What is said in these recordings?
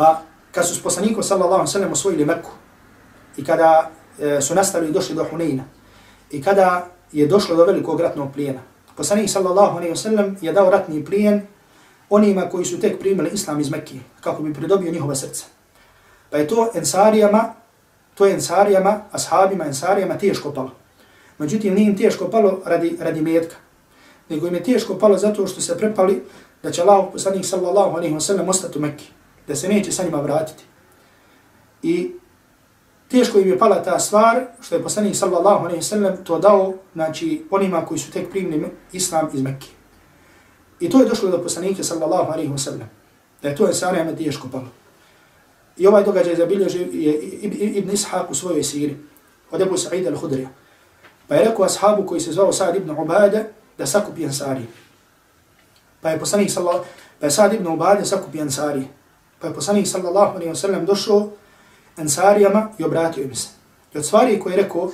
Pa kad su s poslanikom sallallahu alejhi ve sellem osvojili Meku i kada su nastavili došli do Huneyna i kada je došlo do velikog ratnog plijena, poslanik sallallahu alejhi ve sellem je dao ratni plijen onima koji su tek primili islam iz Mekke, kako bi pridobio njihova srca. Pa je to ensariyama, ashabima ensariyama teško palo. Međutim, nije im teško palo radi metka, nego im je teško palo zato što se prepali da će Allah poslanik sallallahu alejhi ve sellem ostati u Mekki, da se neće sa njima vratiti. I teško im je pala ta stvar što je poslanik sallallahu alejhi ve sellem to dao, znači, onima koji su tek primili islam iz Mekke. I to je došlo do poslanika sallallahu alejhi ve sellem, da je to ensariyama teško palo. I ovaj događaj zabilježio je Ibn Ishaq u svojoj siri od Ebu Sa'ida al-Hudrija. Pa je rekao ashabu koji se zvao Sa'd ibn Ubada da sakupi ensarije. Pa je Sa'd ibn Ubada sakupi ensarije. Pa je poslanik sallallahu alejhi ve sellem došao ensarijama i obratio im se. I od stvari koje je rekao,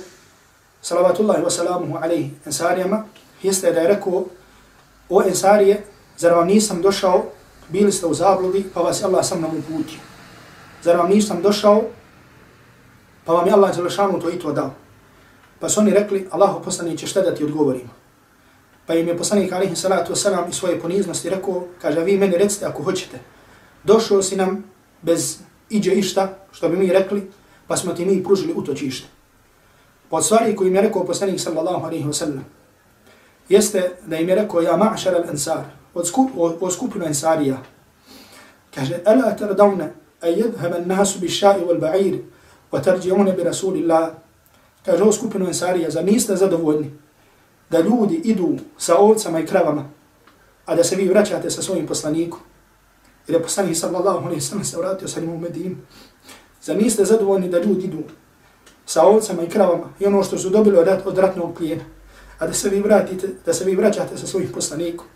salavatullahi wa salamuhu alejhi, ensarijama, jeste da je rekao: o ensarije, zar vam nisam došao, bili ste u zabludi, pa vas Allah sa mnom uputio. Zar vam nisam došao, pa vam je Allah dželešanu to i to dao. Pa su oni rekli: Allahu poslaniće, šta da ti odgovorimo? Pa im je poslanik alejhi salatu wasalam iz svoje poniznosti rekao, kaže: vi meni recite ako hoćete, došao si nam bez iđe išta, što bi mi rekli, pa smo ti mi pružili utočište. Pa od stvari koju im je rekao poslanik sallallahu alejhi ve sellem, jeste da im je rekao: ja ma'šar al-ansar, od skupinu ensarija. Kaže: ala tardawna a yadhhab an-nas bish-sha'i wal-ba'ir wa tarji'una bi rasulillah. Kaže: o skupinu ensarija, zar niste zadovoljni da ljudi idu sa ovcama i kravama, a da se vi vraćate sa svojim poslanikom? Jer je poslanik sallallahu alejhi ve sellem se vratio sa njim u Medinu. Zar niste zadovoljni da ljudi idu sa ovcama i kravama i ono što su dobili od ratnog plijena, a da se vi vraćate sa svojim poslanikom?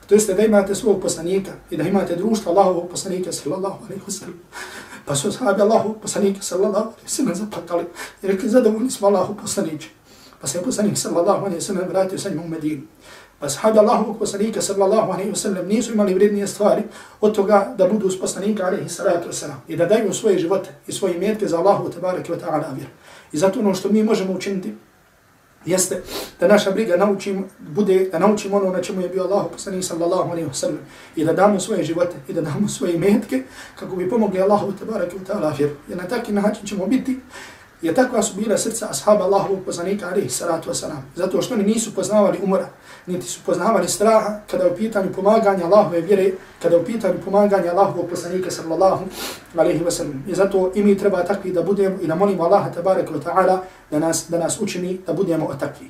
To jeste da imate svog poslanika i da imate društvo Allahovog poslanika sallallahu alejhi ve sellem. Pa su ashabi Allahovog poslanika sallallahu alejhi ve sellem zaplakali i rekli: zadovoljni smo Allahov poslaniče. Pa se je poslanik sallallahu alejhi ve sellem vratio sa njim u Medinu. Pa ashabi Allahovog poslanika sallallahu alejhi ve sellem nisu imali vrijednije stvari od toga da budu uz poslanika alejhi salatu wasalam i da daju svoje živote i svoje imetke za Allahu tebareke ve ta'ala vjeru. I zato ono što mi možemo učiniti jeste da naša briga bude da naučimo ono na čemu je bio Allahu poslanik sallallahu alejhi ve sellem i da damo svoje živote i da damo svoje imetke kako bi pomogli Allahu tebareke ve ta'ala vjeru. I na takav način ćemo biti. Je takva su bila srca ashaba Allahovog poslanika alejhi salatu wasalam, zato što oni nisu poznavali umora, niti su poznavali straha kada je u pitanju pomaganja Allahove vjere, kada je u pitanju pomaganja Allahovog poslanika sallallahu alejhi ve sellem. I zato i mi treba takvi da budemo i da molimo Allaha tebareke ve ta'ala da nas učini da budemo takvi.